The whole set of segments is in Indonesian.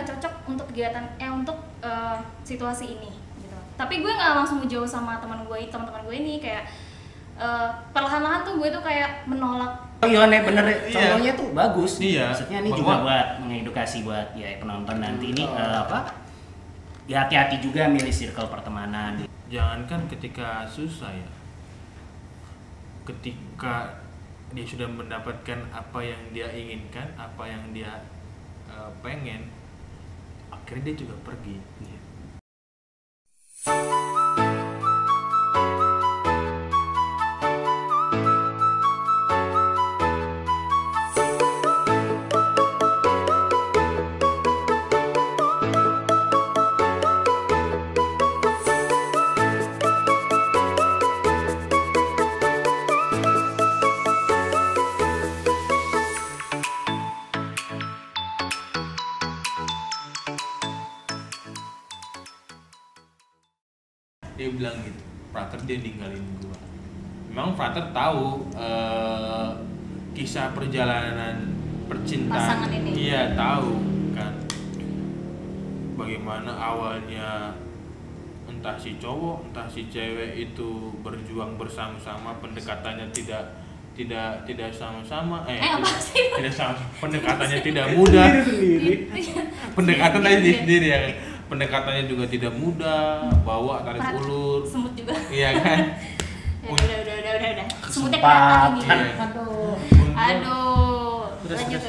nggak cocok untuk kegiatan untuk situasi ini gitu. Tapi gue nggak langsung jauh sama teman-teman gue ini kayak perlahan-lahan tuh gue tuh kayak menolak. Iya nih bener, contohnya tuh bagus. Iya. Maksudnya ini juga buat mengedukasi buat ya penonton nanti ini ya hati-hati juga milih circle pertemanan. Jangankan ketika susah ya, ketika dia sudah mendapatkan apa yang dia inginkan, apa yang dia pengen, akhirnya dia juga pergi. Dia bilang gitu, Frater dia ninggalin gua. Memang Frater tahu kisah perjalanan percintaan Pasangan ini. Iya tahu kan, bagaimana awalnya entah si cowok entah si cewek itu berjuang bersama-sama, pendekatannya tidak sama-sama tidak sama, pendekatannya tidak mudah. Pendekatan aja sendiri ya. Pendekatannya juga tidak mudah, bawa tarik ulur. Semut juga. Iya kan? Udah. Semutnya Sempat. kelihatan ini. Aduh. Lanjut.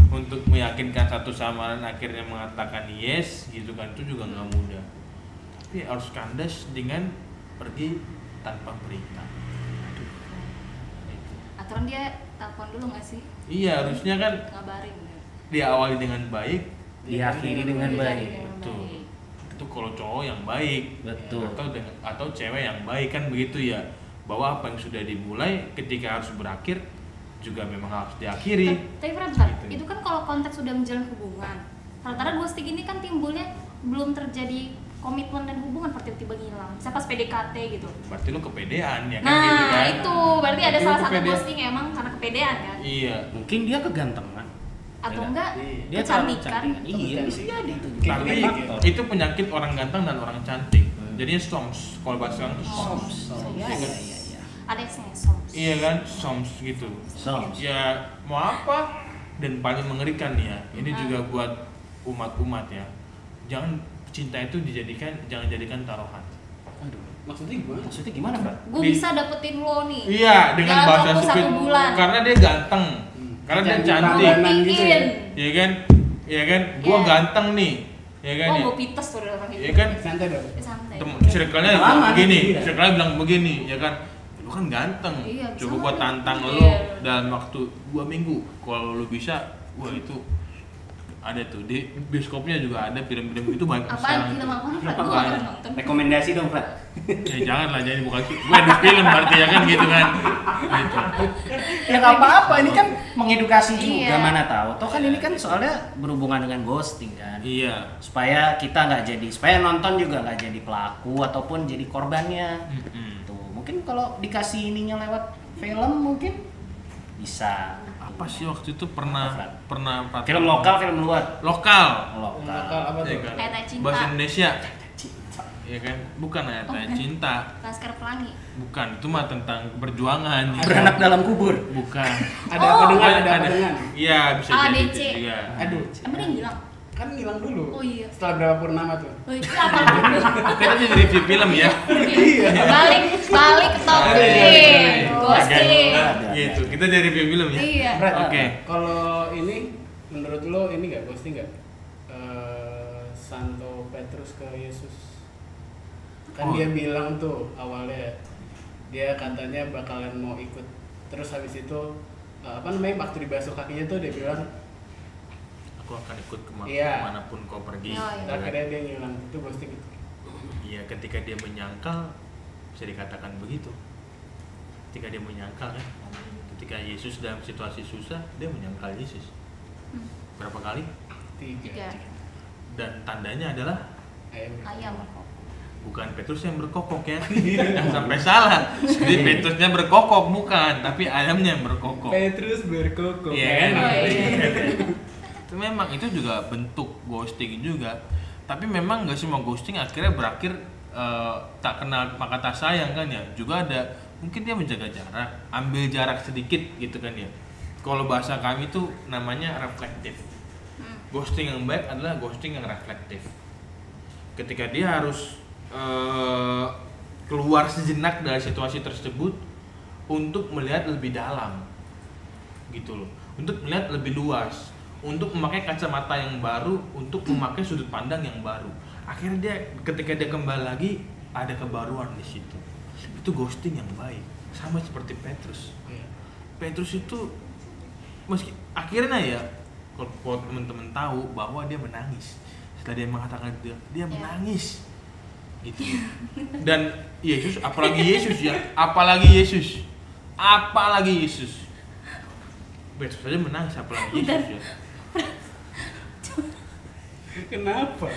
Untuk meyakinkan satu sama lain akhirnya mengatakan yes gitu kan, itu juga nggak mudah. Tapi harus kandas dengan pergi tanpa perintah. Aturan dia telepon dulu nggak sih? Iya, harusnya kan Ngabarin. diawali dengan baik, Diakhiri dengan baik. Betul. Itu kalau cowok yang baik, Betul. atau cewek yang baik kan begitu ya, bahwa apa yang sudah dimulai ketika harus berakhir juga memang harus diakhiri. Tapi Fred, Gitu. itu kan kalau konteks sudah menjalin hubungan, rata-rata ghosting ini kan timbulnya belum terjadi komitmen dan hubungan, tiba-tiba ngilang. Saya pas PDKT gitu. Berarti lu kepedean ya kan Nah gitu kan? itu berarti ada Berarti salah lu satu kepedean. ghosting emang karena kepedean kan? Iya. Mungkin dia kegantengan. Atau Ya, enggak dia kecantikan? Iya, bisa jadi itu. Tapi itu penyakit orang ganteng dan orang cantik. Jadinya soms. Kalau bahasa sekarang tuh soms. Iya. Iya. Ada yang soms. Iya kan, soms gitu. Soms. Ya mau apa? Dan paling mengerikan nih ya. Ini juga buat umat-umat ya. Jangan cinta itu jangan jadikan taruhan. Aduh. Maksudnya Gimana, Bro? Gue bisa dapetin lo nih. Iya, dengan dalam bahasa waktu sipil. 1 bulan. Karena dia ganteng. Karena dia cantik. Langganan gitu ya. Iya kan? Iya kan? Gua Iya. ganteng nih. Iya kan? Oh, ya? gue pites tuh dalam itu. Iya kan? Santai dong. Santai. Circle-nya bilang Lama, begini, iya. circle-nya bilang begini, ya kan? Lu kan ganteng. Iya, Coba bisa gua lah. tantang Iya. lu dalam waktu 2 minggu. Kalau lu bisa, wah itu ada tuh di bioskopnya juga ada film-film itu banyak Apaan film apa? Fred? Gue gak pernah nonton. Rekomendasi dong, Fred. Ya jangan lah, jadi bukan gue di film berarti ya kan gitu kan. Gitu. Ya nggak apa-apa, ini kan mengedukasi juga, Iya. mana tahu. Toh kan ini kan soalnya berhubungan dengan ghosting kan. Iya. Supaya supaya nonton juga nggak jadi pelaku ataupun jadi korbannya. Mm-mm. Tuh, mungkin kalau dikasih ininya lewat film mungkin bisa. Apa sih waktu itu pernah Film lokal, film luar. lokal. Lokal apa Ya tuh? kan? Ayat Cinta. Bahasa Indonesia. Ya kan? Bukan ayat Oh, bukan. cinta. Laskar Pelangi. Bukan, itu mah tentang perjuangan. Beranak dalam kubur. Bukan. Ada apa dengan? Ada apa Ada. dengan? Iya, bisa jadi ADC. itu juga. Aduh, Emang dia bilang? kan ngilang dulu. Oh iya. Setelah berapa purnama tuh? Oh iya, apa dulu? Kita jadi review film ya. Balik ke topik. Iya. Ghosting. Gitu. Kita jadi review film ya. Iya. Fred, Oke. Kalau ini menurut lo ini nggak ghosting nggak? Santo Petrus ke Yesus. Kan Oh. dia bilang tuh awalnya dia katanya bakalan mau ikut. Terus habis itu waktu dibasuh kakinya tuh dia bilang Aku akan ikut Iya. kemanapun kau pergi. Oh, iya. akhirnya dia ngilang. Itu ghosting itu. Iya, ketika dia menyangkal bisa dikatakan begitu. Ketika dia menyangkal kan, ketika Yesus dalam situasi susah dia menyangkal Yesus. Berapa kali? 3. Dan tandanya adalah Ayam. bukan Petrus yang berkokok ya. Yang sampai salah. Jadi Petrusnya berkokok bukan, tapi ayamnya yang berkokok. Petrus berkokok. Iya kan? Oh, iya. Itu memang itu juga bentuk ghosting juga. Tapi memang nggak semua ghosting akhirnya berakhir tak kenal maka tak sayang kan ya. Juga ada mungkin dia menjaga jarak, ambil jarak sedikit gitu kan ya. Kalau bahasa kami itu namanya reflektif. Ghosting yang baik adalah ghosting yang reflektif. Ketika dia harus keluar sejenak dari situasi tersebut untuk melihat lebih dalam, gitu loh. Untuk melihat lebih luas, untuk memakai kacamata yang baru, untuk memakai sudut pandang yang baru. Akhirnya dia ketika dia kembali lagi ada kebaruan di situ. Itu ghosting yang baik. Sama seperti Petrus. Petrus itu meski akhirnya ya kalau teman-teman tahu bahwa dia menangis setelah dia mengatakan dia menangis gitu. Dan Yesus apalagi Yesus Petrus saja menangis apalagi Yesus ya. Kenapa?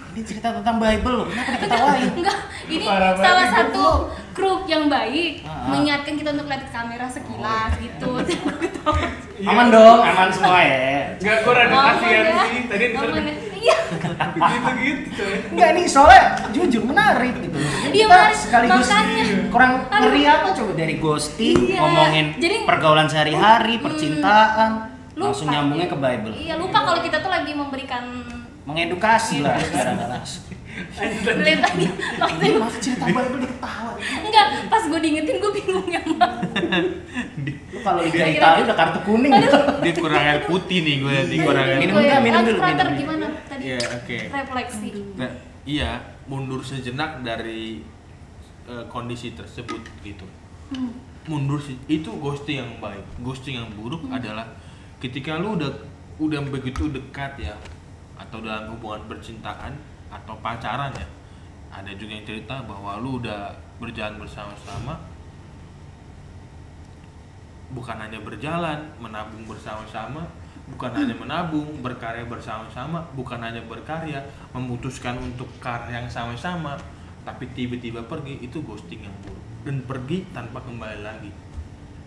Ini cerita tentang Bible loh, kenapa diketawain? Enggak, ini Parah salah banget, satu kru yang baik mengingatkan kita untuk lihat ke kamera sekilas gitu. Aman dong, aman semua ya. Enggak, gue rada kasihan ya. sih. Tadi Iya. gitu coy. Enggak nih soalnya jujur menarik gitu. Iya, Kita menarik. sekaligus Makanya. kurang ngeri apa coba dari ghosting, Iya. ngomongin Jadi- pergaulan sehari-hari, percintaan, Lupa. langsung nyambungnya ke Bible. Iya, lupa kalau kita tuh lagi memberikan Mengedukasi lah secara langsung. Lihat tadi waktu Maaf cerita Bible diketawa. enggak, pas gue diingetin gue bingung yang mana. Lu kalau Liga Italia udah kartu kuning. Dia kurang air putih nih gue lihat, kurang air Minum putih. enggak? Minum dulu, Frater minum. gimana tadi? Iya, oke. Refleksi. Nah, iya, mundur sejenak dari kondisi tersebut gitu. Mundur itu ghosting yang baik. Ghosting yang buruk adalah ketika lu udah begitu dekat ya, atau dalam hubungan percintaan atau pacaran ya. Ada juga yang cerita bahwa lu udah berjalan bersama-sama, bukan hanya berjalan, menabung bersama-sama, bukan hanya menabung, berkarya bersama-sama, bukan hanya berkarya, memutuskan untuk karya yang sama-sama, tapi tiba-tiba pergi. Itu ghosting yang buruk. Dan pergi tanpa kembali lagi.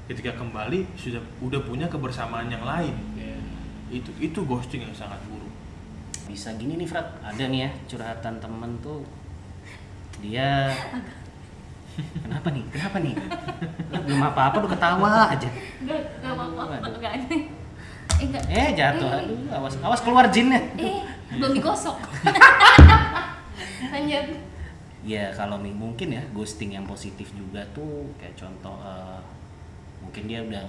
Ketika kembali udah punya kebersamaan yang lain. Itu ghosting yang sangat buruk. Bisa gini nih Frat, ada nih ya curhatan temen tuh. Dia Kenapa nih? Lu belum apa-apa udah ketawa aja. Enggak apa-apa, Waduh. enggak aneh. Enggak. Jatuh. Aduh, awas keluar jinnya. Belum digosok. Lanjut. Ya kalau mungkin ya ghosting yang positif juga tuh kayak contoh mungkin dia udah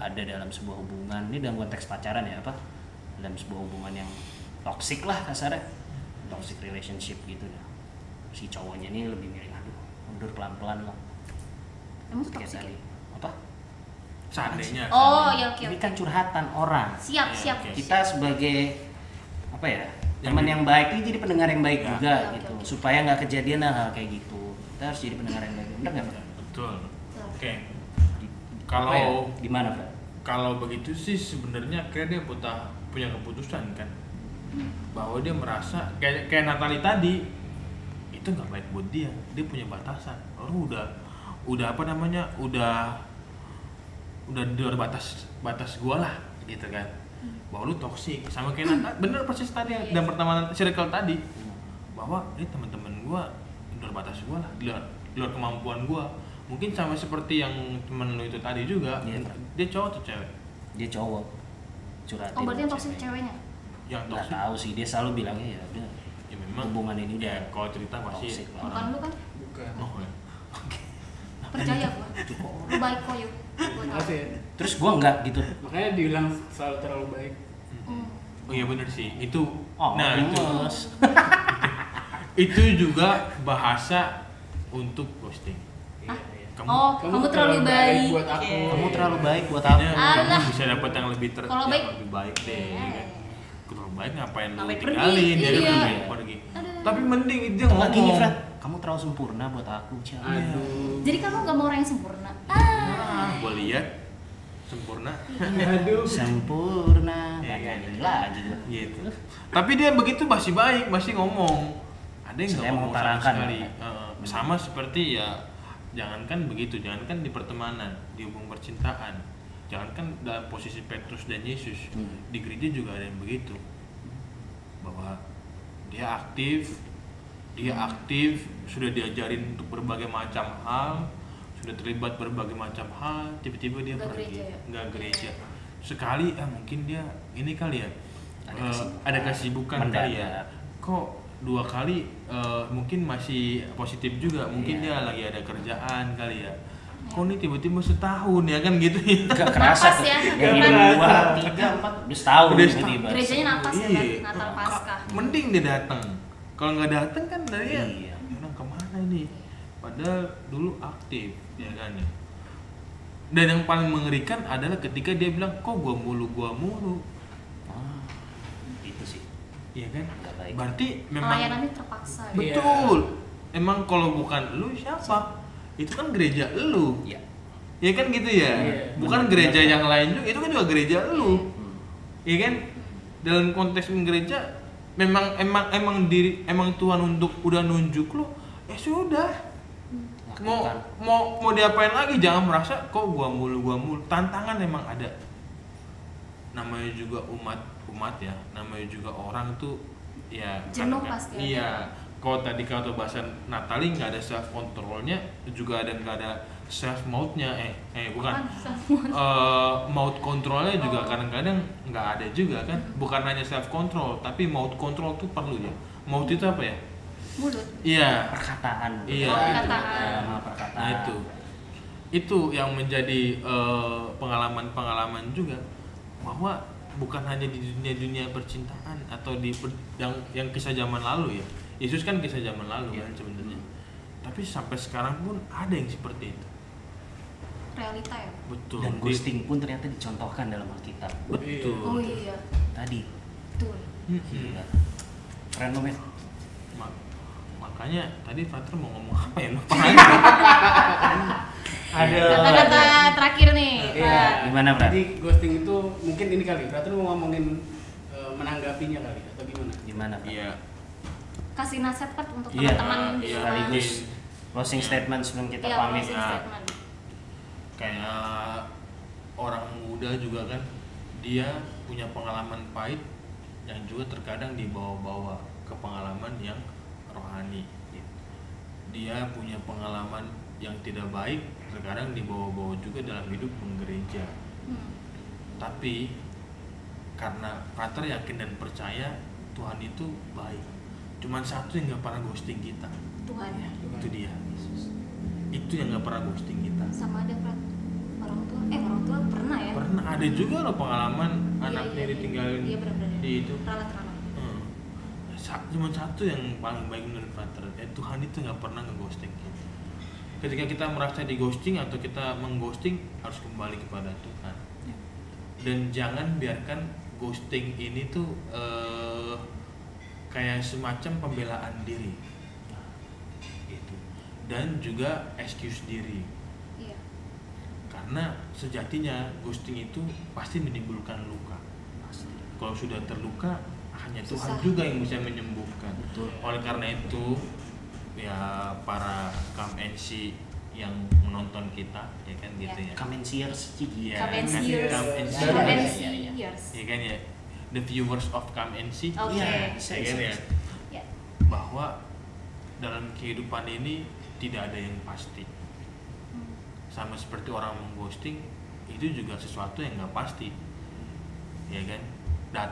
ada dalam sebuah hubungan, ini dalam konteks pacaran ya dalam sebuah hubungan yang toxic lah kasarnya, toxic relationship gitu ya. Si cowoknya ini lebih milih mundur pelan-pelan lah. Emang Kayak toxic tadi ya? Seandainya. Oh, ya oke. Ini kan curhatan orang. Siap. Oke. Kita sebagai teman yang baik ini jadi pendengar yang baik Ya. juga Oke, gitu, oke. supaya nggak kejadian hal kayak gitu. Kita harus jadi pendengar yang baik, bener nggak? Betul. Oke. Di Kalau di mana, Bro? Kalau begitu sih sebenarnya akhirnya dia punya keputusan kan, bahwa dia merasa kayak Natali tadi itu nggak baik buat dia punya batasan. Lu udah di luar batas gua lah gitu kan, bahwa lu toksik sama kayak Natali. Bener persis tadi dan pertemanan circle tadi, bahwa ini teman-teman gua di luar batas gua lah, di luar kemampuan gua. Mungkin sama seperti yang temen lu itu tadi juga. Iya. Dia cowok atau cewek? Dia cowok curhatin. Oh, berarti yang toxic cewek. ceweknya. Yang Nggak toksik. tahu sih, dia selalu bilangnya ya udah Ya memang hubungan ini ya, udah kalau cerita pasti toxic lah. Bukan lu kan? Bukan. oh ya. Percaya gua. Lu baik kok, yuk. Makasih ya. Terus gua enggak gitu. Makanya dibilang selalu terlalu baik. Oh iya bener sih itu. Oh, Nah itu gemes. itu juga bahasa untuk ghosting. Iya, iya. Kamu terlalu baik. buat aku. Kamu terlalu baik buat aku. Kayaknya Alah. kamu bisa dapat yang lebih Kalau yang baik. lebih baik deh. Iya. Kan? Terlalu baik ngapain lu Ngapain tinggalin pergi, dia iya. lebih baik pergi. Tapi mending dia Enggak gini, ngomong. Fred. Kamu terlalu sempurna buat aku, Cia. Aduh. Jadi kamu gak mau orang yang sempurna. Gua lihat sempurna. Aduh. Sempurna. Iya, Nah, iya. ini lagi gua. Gitu. Tapi dia begitu masih baik, masih ngomong. Ada yang Saya nggak ngomong sama mengutarakan, sekali. Pak. Sama seperti ya, jangankan begitu, jangankan di pertemanan, di hubungan percintaan. Jangankan dalam posisi Petrus dan Yesus, di gereja juga ada yang begitu, bahwa dia aktif, sudah diajarin untuk berbagai macam hal, sudah terlibat berbagai macam hal, tiba-tiba dia Nggak pergi, gereja ya? nggak gereja. Sekali mungkin dia ini kali ya, ada kesibukan kali ya. Kok 2 kali mungkin masih positif juga, mungkin dia lagi ada kerjaan kali ya. Kok nih tiba-tiba setahun ya kan gitu ya. Gak kerasa tuh. ya. Yang 2, 3, 4 udah setahun tiba-tiba. Gerejanya napas ya kan, Natal Paskah. Mending dia datang. Kalau nggak datang kan dari Iya. orang kemana ini? Padahal dulu aktif ya kan ya. Dan yang paling mengerikan adalah ketika dia bilang, kok gua mulu. Itu sih. Iya kan? Nggak baik. Berarti memang Pelayanannya terpaksa. Ya. betul. Emang kalau bukan lu siapa? Itu kan gereja lu. Iya. Ya kan gitu ya. Iya. Bukan gereja yang lain juga, itu kan juga gereja lu. Iya kan? Dalam konteks gereja memang Tuhan udah nunjuk lu. Sudah. Mau diapain lagi? Jangan merasa kok gua mulu. Tantangan memang ada. Namanya juga umat ya. Namanya juga orang tuh ya Jenuh kan, pasti. iya. Kalau tadi kalau bahasa Natali nggak ada self controlnya, juga nggak ada self mautnya, bukan maut kontrolnya juga kadang-kadang nggak ada juga kan. Bukan hanya self control, tapi maut control tuh perlu ya. Maut itu apa ya? Mulut. Iya. Perkataan. Iya. Perkataan. Nah itu yang menjadi pengalaman juga, bahwa bukan hanya di dunia percintaan atau di yang kisah zaman lalu ya. Yesus kan kisah zaman lalu kan sebenarnya. Tapi sampai sekarang pun ada yang seperti itu. Realita ya. Betul. Dan ghosting pun ternyata dicontohkan dalam Alkitab. Betul. Oh iya. Tadi. Betul. Gila. Keren lo, men. Makanya tadi Frater mau ngomong apa ya? Lupa. Ada Kata-kata terakhir nih. Iya. Gimana, Bra? Jadi ghosting itu mungkin ini kali, Frater mau ngomongin menanggapinya kali atau gimana? Gimana, Bra? Iya. Kasih nasihat Pat untuk Iya. teman-teman di Iya. rumah. Sekaligus closing statement sebelum kita Iya, pamit. closing statement. Kayak orang muda juga kan, dia punya pengalaman pahit yang juga terkadang dibawa-bawa ke pengalaman yang rohani. Dia punya pengalaman yang tidak baik, terkadang dibawa-bawa juga dalam hidup menggereja. Tapi karena Frater yakin dan percaya Tuhan itu baik. Cuman satu yang nggak pernah ghosting kita. Tuhan. Itu dia. Itu yang nggak pernah ghosting kita. Sama ada Prat. Orang tua pernah ya? Pernah ada juga loh pengalaman anaknya iya. ditinggalin Iya, benar-benar. di itu. Ralat-ralat. Cuma satu yang paling baik menurut Frater, Tuhan itu nggak pernah ngeghosting kita. Ketika kita merasa di ghosting atau kita mengghosting, harus kembali kepada Tuhan. Dan jangan biarkan ghosting ini tuh kayak semacam pembelaan diri gitu. Dan juga excuse diri. Iya. Karena sejatinya ghosting itu pasti menimbulkan luka. Kalau sudah terluka, hanya Tuhan juga yang bisa menyembuhkan. Betul. Oleh karena itu, ya para KMNC yang menonton kita, ya kan gitu ya. Kamensiers, Cigi. Ya, KMNCers. KMNCers. Ya kan ya. The viewers of KMNC. Oke. Iya, Ya kan ya. Ya. Bahwa dalam kehidupan ini tidak ada yang pasti. Sama seperti orang mengghosting, itu juga sesuatu yang nggak pasti, ya kan?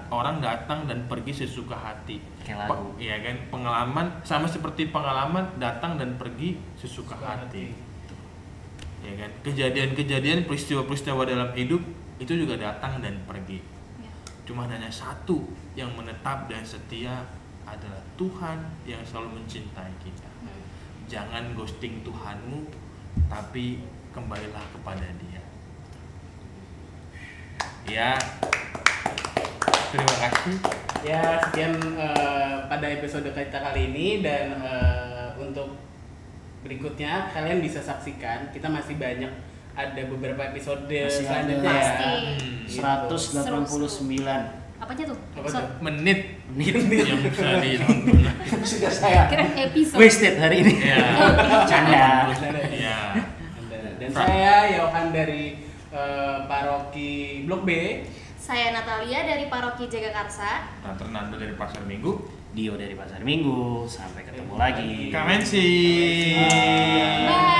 Orang datang dan pergi sesuka hati. Kayak lagu. Ya kan? Pengalaman sama seperti pengalaman datang dan pergi sesuka hati. Ya kan? Kejadian-kejadian, peristiwa-peristiwa dalam hidup itu juga datang dan pergi. Ya. Cuma hanya satu yang menetap dan setia, adalah Tuhan yang selalu mencintai kita. Jangan ghosting Tuhanmu, tapi kembalilah kepada Dia. Ya, terima kasih. Ya, sekian pada episode kita kali ini, dan untuk berikutnya kalian bisa saksikan, kita masih banyak, ada beberapa episode Masih selanjutnya ada. ya. Pasti. 189 Apanya tuh? Apa Episode. tuh? Menit menit yang bisa ditonton. sudah saya Kira episode. wasted hari ini. Ya, Canda. ya. Dan saya Yohan dari Paroki Blok B. Saya Natalia dari Paroki Jagakarsa. Nah, Fernando dari Pasar Minggu. Dio dari Pasar Minggu. Sampai ketemu lagi. Kamensi. Bye.